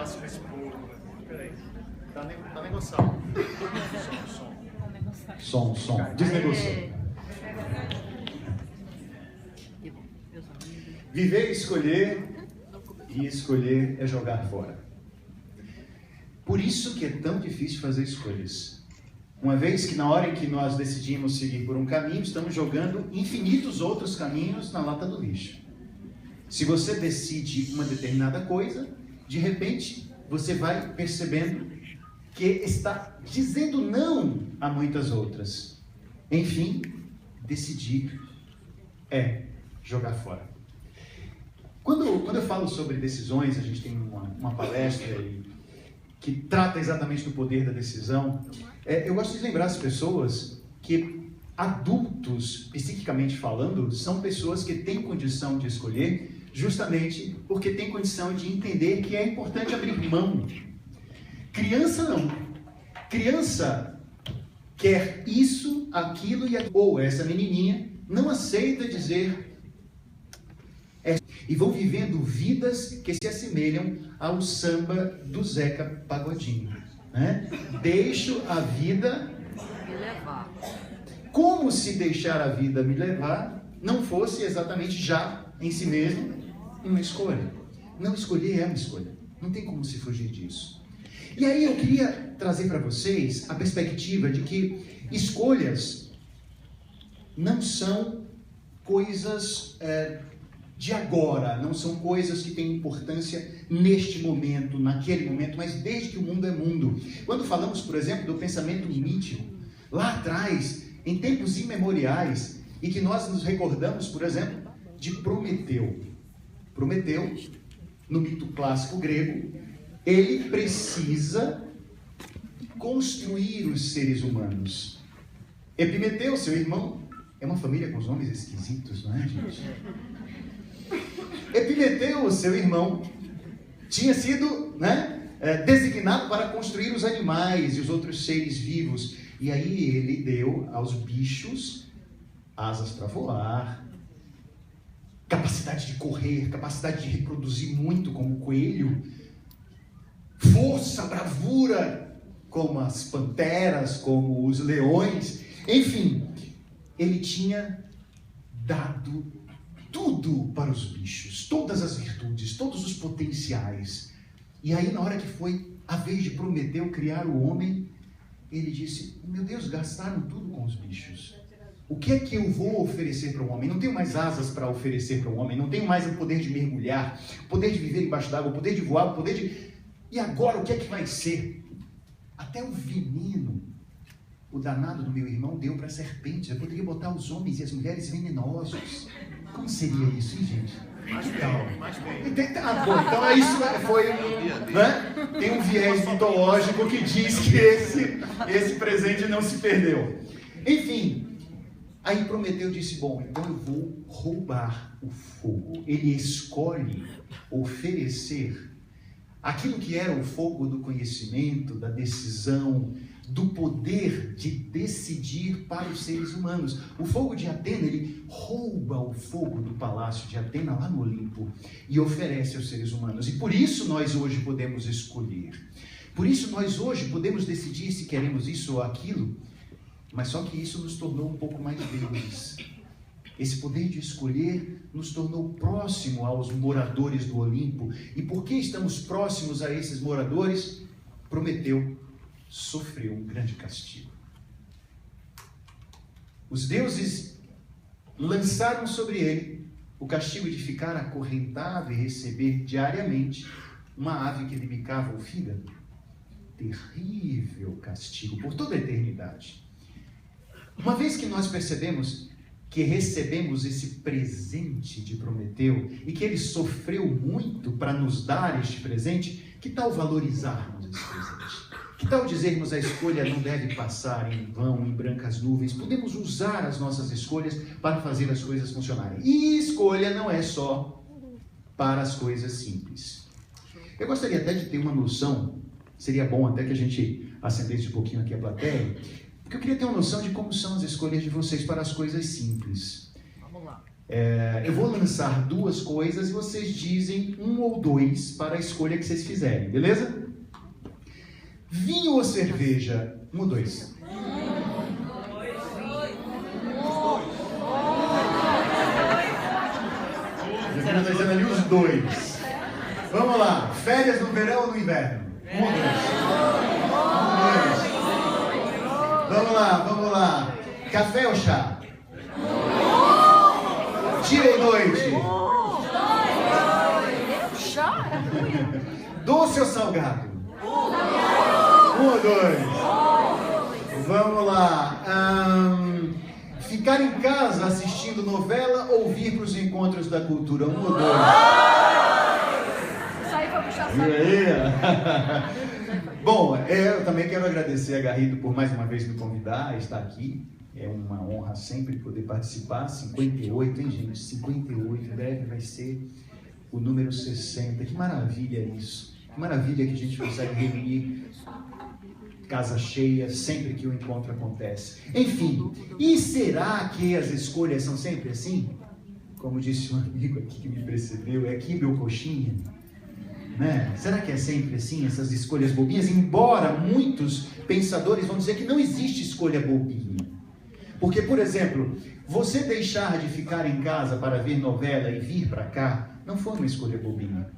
máximo esse bolo. Peraí. Tá negociando. Som. Desnegociou. Viver é escolher, e escolher é jogar fora. Por isso que é tão difícil fazer escolhas. Uma vez que na hora em que nós decidimos seguir por um caminho, estamos jogando infinitos outros caminhos na lata do lixo. Se você decide uma determinada coisa, de repente você vai percebendo que está dizendo não a muitas outras. Enfim, decidir é jogar fora. Quando eu falo sobre decisões, a gente tem uma palestra que trata exatamente do poder da decisão. Eu gosto de lembrar as pessoas que adultos, psiquicamente falando, são pessoas que têm condição de escolher justamente porque têm condição de entender que é importante abrir mão. Criança não. Criança quer isso, aquilo e aquilo. Ou essa menininha não aceita dizer e vão vivendo vidas que se assemelham ao samba do Zeca Pagodinho, né? Deixo a vida me levar. Como se deixar a vida me levar não fosse exatamente já em si mesmo uma escolha. Não escolher é uma escolha. Não tem como se fugir disso. E aí eu queria trazer para vocês a perspectiva de que escolhas não são coisas de agora, não são coisas que têm importância neste momento, naquele momento, mas desde que o mundo é mundo. Quando falamos, por exemplo, do pensamento mítico, lá atrás, em tempos imemoriais, e que nós nos recordamos, por exemplo, de Prometeu. Prometeu, no mito clássico grego, ele precisa construir os seres humanos. Epimeteu, seu irmão, é uma família com os nomes esquisitos, não é, gente? Epimeteu, seu irmão, tinha sido designado para construir os animais e os outros seres vivos. E aí ele deu aos bichos asas para voar, capacidade de correr, capacidade de reproduzir muito como o coelho, força, bravura como as panteras, como os leões. Enfim, ele tinha dado tudo para os bichos, todas as virtudes, todos os potenciais. E aí, na hora que foi a vez de Prometeu criar o homem, ele disse: meu Deus, gastaram tudo com os bichos. O que é que eu vou oferecer para o homem? Não tenho mais asas para oferecer para o homem, não tenho mais o poder de mergulhar, o poder de viver embaixo d'água, o poder de voar, o poder de... E agora, o que é que vai ser? Até o veneno, o danado do meu irmão deu para serpentes. Eu poderia botar os homens e as mulheres venenosos. Como seria isso, hein, gente? Mais bem. Então é isso, né? Tem um viés mitológico que diz que esse presente não se perdeu. Enfim, aí Prometeu disse: bom, então eu vou roubar o fogo. Ele escolhe oferecer aquilo que era o fogo do conhecimento, da decisão, do poder de decidir para os seres humanos. O fogo de Atena, ele rouba o fogo do palácio de Atena lá no Olimpo e oferece aos seres humanos. E por isso nós hoje podemos escolher. Por isso nós hoje podemos decidir se queremos isso ou aquilo, mas só que isso nos tornou um pouco mais deuses. Esse poder de escolher nos tornou próximo aos moradores do Olimpo. E por que estamos próximos a esses moradores? Prometeu sofreu um grande castigo. Os deuses lançaram sobre ele o castigo de ficar acorrentado e receber diariamente uma ave que lhe bicava o fígado. Terrível castigo por toda a eternidade. Uma vez que nós percebemos que recebemos esse presente de Prometeu e que ele sofreu muito para nos dar este presente, que tal valorizarmos esse presente? Que tal dizermos: a escolha não deve passar em vão, em brancas nuvens? Podemos usar as nossas escolhas para fazer as coisas funcionarem. E escolha não é só para as coisas simples. Eu gostaria até de ter uma noção, seria bom até que a gente acendesse um pouquinho aqui a plateia, porque eu queria ter uma noção de como são as escolhas de vocês para as coisas simples. Vamos lá. Eu vou lançar duas coisas e vocês dizem um ou dois para a escolha que vocês fizerem, beleza? Vinho ou cerveja? Um ou dois? Já está dizendo ali os dois. Vamos lá. Férias no verão ou no inverno? Um ou dois? Vamos lá. Café ou chá? Dia e noite? Doce ou salgado? Um ou dois? Vamos lá. Ficar em casa assistindo novela ou vir para os encontros da cultura? Um ou dois? Viu aí? Bom, eu também quero agradecer a Garrido por mais uma vez me convidar a estar aqui. É uma honra sempre poder participar. 58, hein, gente? 58, em breve vai ser o número 60. Que maravilha isso. Que maravilha que a gente consegue reunir casa cheia sempre que o encontro acontece. Enfim, e será que as escolhas são sempre assim? Como disse um amigo aqui que me precedeu, é aqui meu coxinha. Né? Será que é sempre assim, essas escolhas bobinhas? Embora muitos pensadores vão dizer que não existe escolha bobinha. Porque, por exemplo, você deixar de ficar em casa para ver novela e vir para cá, não foi uma escolha bobinha.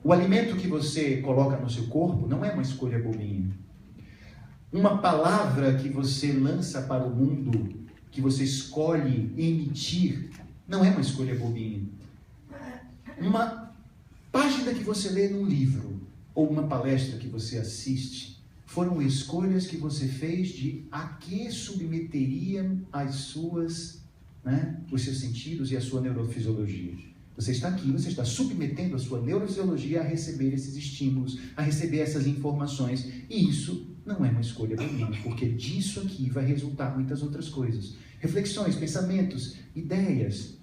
O alimento que você coloca no seu corpo não é uma escolha bobinha. Uma palavra que você lança para o mundo, que você escolhe emitir, não é uma escolha bobinha. Uma página que você lê num livro, ou uma palestra que você assiste, foram escolhas que você fez de a que submeteria as suas, os seus sentidos e a sua neurofisiologia. Você está aqui, você está submetendo a sua neurofisiologia a receber esses estímulos, a receber essas informações, e isso não é uma escolha bobinha, porque disso aqui vai resultar muitas outras coisas. Reflexões, pensamentos, ideias.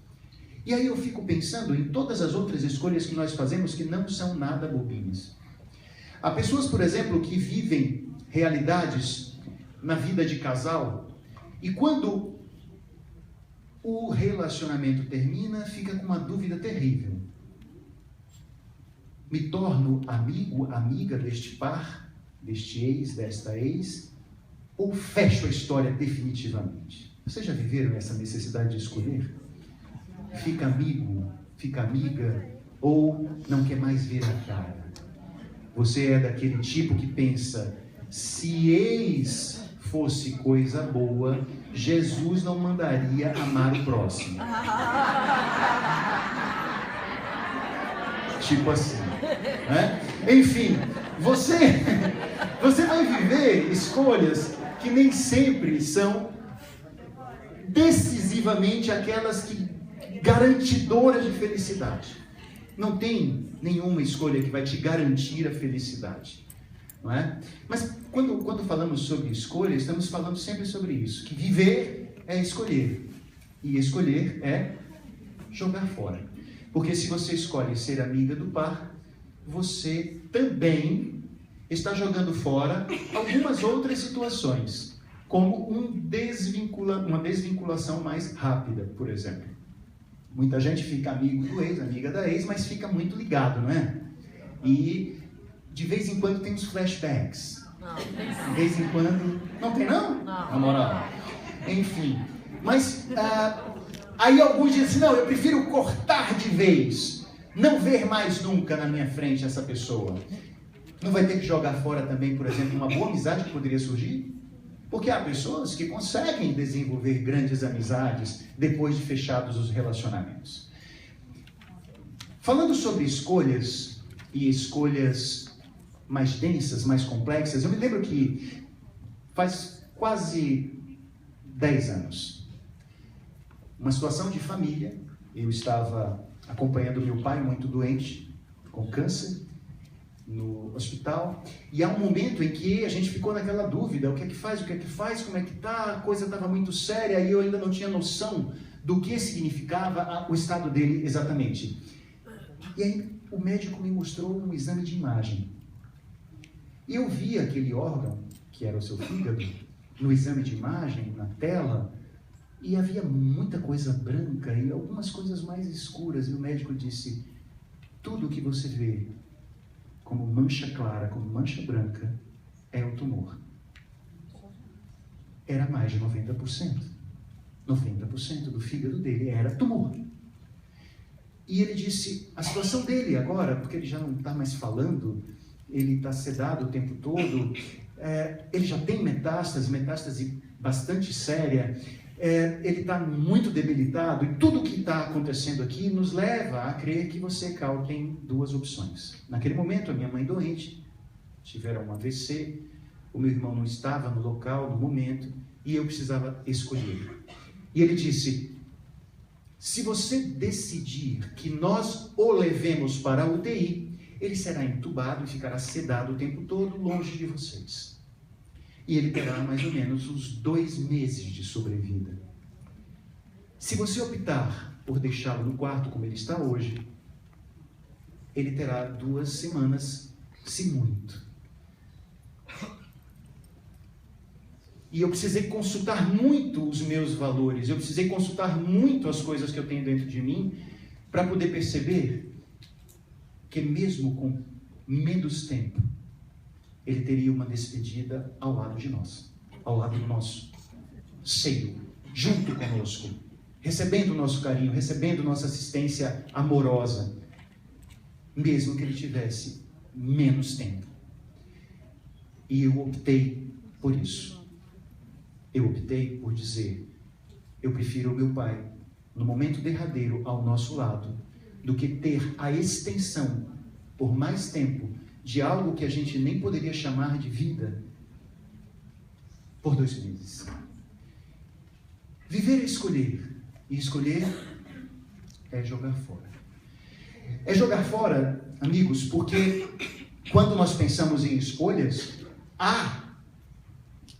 E aí eu fico pensando em todas as outras escolhas que nós fazemos que não são nada bobinhas. Há pessoas, por exemplo, que vivem realidades na vida de casal e quando o relacionamento termina, fica com uma dúvida terrível. Me torno amigo, amiga deste par, deste ex, desta ex, ou fecho a história definitivamente? Vocês já viveram essa necessidade de escolher? Fica amigo, fica amiga, ou não quer mais ver a cara? Você é daquele tipo que pensa, se ex fosse coisa boa, Jesus não mandaria amar o próximo. Tipo assim, né? Enfim, você vai viver escolhas que nem sempre são decisivamente aquelas que garantidoras de felicidade. Não tem nenhuma escolha que vai te garantir a felicidade, não é? Mas quando falamos sobre escolha, estamos falando sempre sobre isso, que viver é escolher, e escolher é jogar fora. Porque se você escolhe ser amiga do par, você também está jogando fora algumas outras situações, como uma desvinculação mais rápida, por exemplo. Muita gente fica amigo do ex, amiga da ex, mas fica muito ligado, não é? E de vez em quando tem uns flashbacks. Não. De vez em quando... Não tem, não? Não. Na moral. Enfim. Mas aí alguns dizem assim, não, eu prefiro cortar de vez. Não ver mais nunca na minha frente essa pessoa. Não vai ter que jogar fora também, por exemplo, uma boa amizade que poderia surgir? Porque há pessoas que conseguem desenvolver grandes amizades depois de fechados os relacionamentos. Falando sobre escolhas e escolhas mais densas, mais complexas, eu me lembro que faz quase 10 anos, uma situação de família, eu estava acompanhando meu pai muito doente, com câncer, no hospital, e há um momento em que a gente ficou naquela dúvida, o que é que faz, como é que tá, a coisa estava muito séria e eu ainda não tinha noção do que significava o estado dele exatamente. E aí o médico me mostrou um exame de imagem. E eu vi aquele órgão, que era o seu fígado, no exame de imagem, na tela, E havia muita coisa branca e algumas coisas mais escuras. E o médico disse, tudo que você vê como mancha clara, como mancha branca, é o tumor. Era mais de 90%. 90% do fígado dele era tumor. E ele disse, a situação dele agora, porque ele já não está mais falando, ele está sedado o tempo todo, ele já tem metástase bastante séria, ele está muito debilitado, e tudo o que está acontecendo aqui nos leva a crer que você, Cal, tem duas opções. Naquele momento, a minha mãe doente, tiveram um AVC, o meu irmão não estava no local, no momento, e eu precisava escolher. E ele disse, se você decidir que nós o levemos para a UTI, ele será entubado e ficará sedado o tempo todo longe de vocês. E ele terá mais ou menos uns 2 meses de sobrevida. Se você optar por deixá-lo no quarto como ele está hoje, ele terá 2 semanas, se muito. E eu precisei consultar muito os meus valores, eu precisei consultar muito as coisas que eu tenho dentro de mim, para poder perceber que mesmo com menos tempo, ele teria uma despedida ao lado de nós, ao lado do nosso seio, junto conosco, recebendo o nosso carinho, recebendo nossa assistência amorosa, mesmo que ele tivesse menos tempo. E eu optei por isso. Eu optei por dizer, eu prefiro o meu pai, no momento derradeiro, ao nosso lado, do que ter a extensão, por mais tempo, de algo que a gente nem poderia chamar de vida, por 2 meses. Viver é escolher, e escolher é jogar fora. É jogar fora, amigos, porque quando nós pensamos em escolhas, há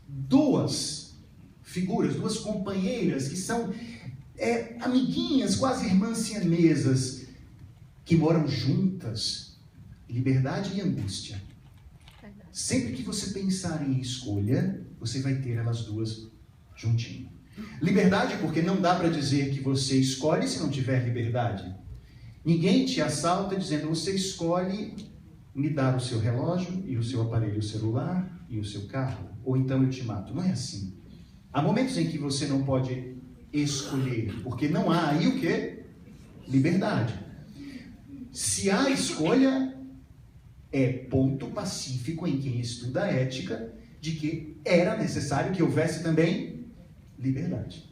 2 figuras, 2 companheiras que são amiguinhas, quase irmãs siamesas, que moram juntas, liberdade e angústia. Sempre que você pensar em escolha, você vai ter elas 2 juntinho. Liberdade, porque não dá para dizer que você escolhe se não tiver liberdade. Ninguém te assalta dizendo, você escolhe me dar o seu relógio e o seu aparelho celular e o seu carro, ou então eu te mato. Não é assim. Há momentos em que você não pode escolher, porque não há aí o quê? Liberdade. Se há escolha, é ponto pacífico em quem estuda a ética de que era necessário que houvesse também liberdade.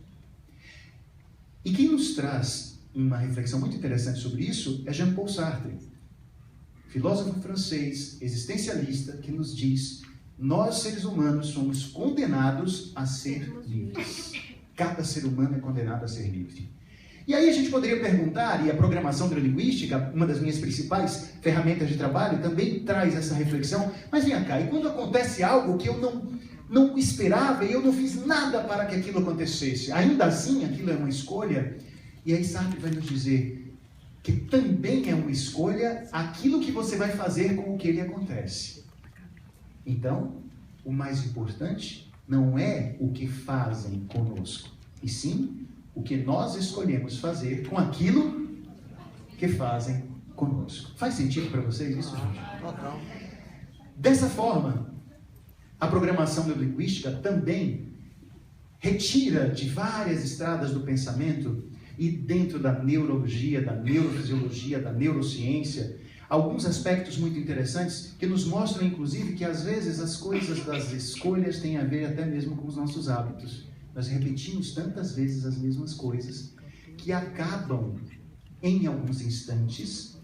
E quem nos traz uma reflexão muito interessante sobre isso é Jean-Paul Sartre, filósofo francês, existencialista, que nos diz: nós, seres humanos, somos condenados a ser livres. Cada ser humano é condenado a ser livre. E aí a gente poderia perguntar, e a programação neurolinguística, uma das minhas principais ferramentas de trabalho, também traz essa reflexão, mas vem cá, e quando acontece algo que eu não esperava e eu não fiz nada para que aquilo acontecesse, ainda assim aquilo é uma escolha? E aí Sartre vai nos dizer que também é uma escolha aquilo que você vai fazer com o que ele acontece. Então, o mais importante não é o que fazem conosco, e sim o que nós escolhemos fazer com aquilo que fazem conosco. Faz sentido para vocês isso, gente? Total. Dessa forma, a programação neurolinguística também retira de várias estradas do pensamento e dentro da neurologia, da neurofisiologia, da neurociência, alguns aspectos muito interessantes que nos mostram, inclusive, que às vezes as coisas das escolhas têm a ver até mesmo com os nossos hábitos. Nós repetimos tantas vezes as mesmas coisas que acabam, em alguns instantes,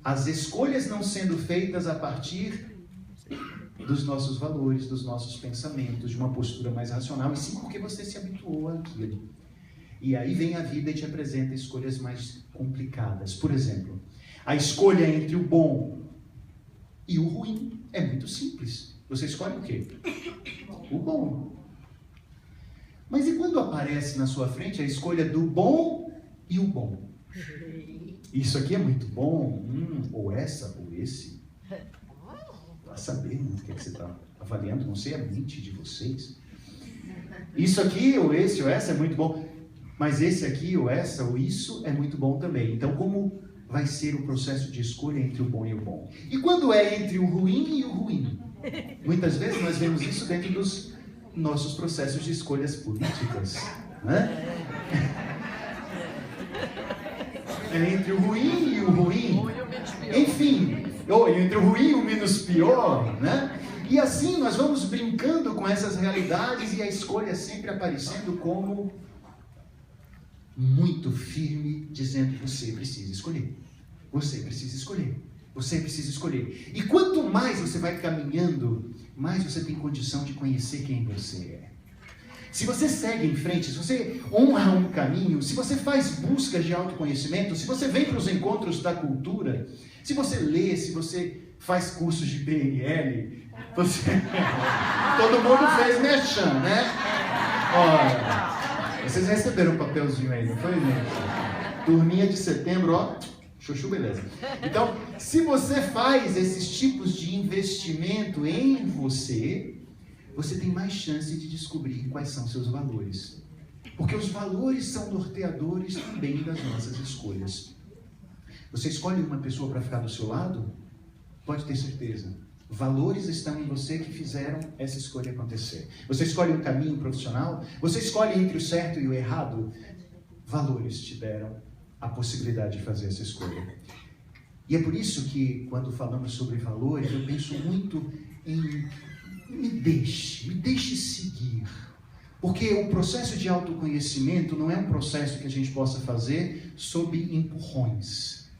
as escolhas não sendo feitas a partir dos nossos valores, dos nossos pensamentos, de uma postura mais racional, e sim porque você se habituou àquilo. E aí vem a vida e te apresenta escolhas mais complicadas. Por exemplo, a escolha entre o bom e o ruim é muito simples. Você escolhe o quê? O bom. Mas e quando aparece na sua frente a escolha do bom e o bom? Isso aqui é muito bom, ou essa, ou esse. Vai saber, né, o que você está avaliando, não sei a mente de vocês. Isso aqui, ou esse, ou essa é muito bom. mas esse aqui, ou essa, ou isso é muito bom também. Então, como vai ser o processo de escolha entre o bom e o bom? E quando é entre o ruim e o ruim? Muitas vezes nós vemos isso dentro dos nossos processos de escolhas políticas, né? É entre o ruim e o ruim. Enfim, ou entre o ruim e o menos pior, né? E assim nós vamos brincando com essas realidades e a escolha sempre aparecendo como muito firme, dizendo: você precisa escolher, você precisa escolher, você precisa escolher. E quanto mais você vai caminhando, mais você tem condição de conhecer quem você é. Se você segue em frente, se você honra um caminho, se você faz buscas de autoconhecimento, se você vem para os encontros da cultura, se você lê, se você faz cursos de PNL, você... Todo mundo fez merchan, né? Olha, vocês receberam um papelzinho aí, não foi, gente? Turminha de setembro, ó, chuchu, beleza. Então, se você faz esses tipos de investimento em você, você tem mais chance de descobrir quais são seus valores. Porque os valores são norteadores também das nossas escolhas. Você escolhe uma pessoa para ficar do seu lado? Pode ter certeza. Valores estão em você que fizeram essa escolha acontecer. Você escolhe um caminho profissional? Você escolhe entre o certo e o errado? Valores te deram a possibilidade de fazer essa escolha. E é por isso que, quando falamos sobre valores, eu penso muito em me deixe seguir. Porque o processo de autoconhecimento não é um processo que a gente possa fazer sob empurrões.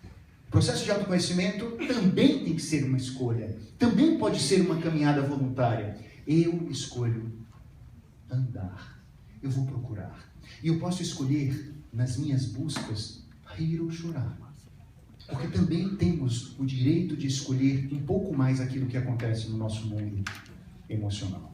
O processo de autoconhecimento também tem que ser uma escolha. Também pode ser uma caminhada voluntária. Eu escolho andar. Eu vou procurar. E eu posso escolher, nas minhas buscas, rir ou chorar. Porque também temos o direito de escolher um pouco mais aquilo que acontece no nosso mundo emocional.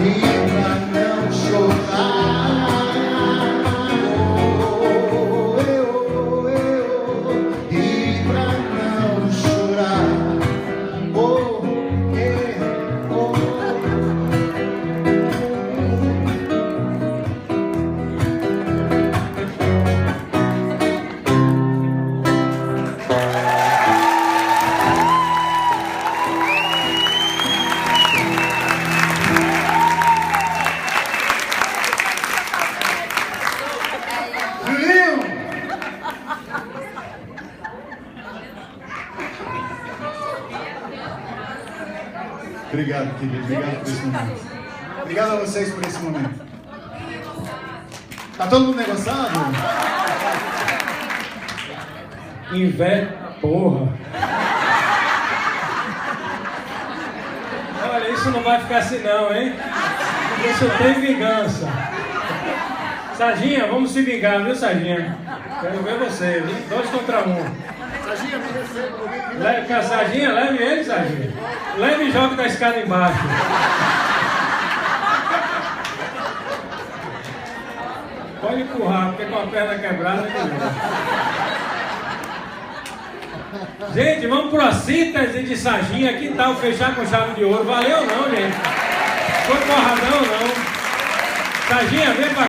Pra não chorar. Obrigado, querido. Obrigado por esse momento. Obrigado a vocês por esse momento. Tá todo mundo negociado? Porra. Olha, isso não vai ficar assim não, hein? Isso tem vingança. Sarginha, vamos se vingar, viu, Sarginha? Quero ver você, viu? 2 contra 1. Sarginha, me receba. Sarginha, leve ele, Sarginha. Leve e joga da escada embaixo. Pode empurrar, porque com a perna quebrada é melhor. Gente, vamos pro síntese de Sarginha. Que tal fechar com chave de ouro? Valeu ou não, gente? Foi porradão ou não? Sarginha, vem pra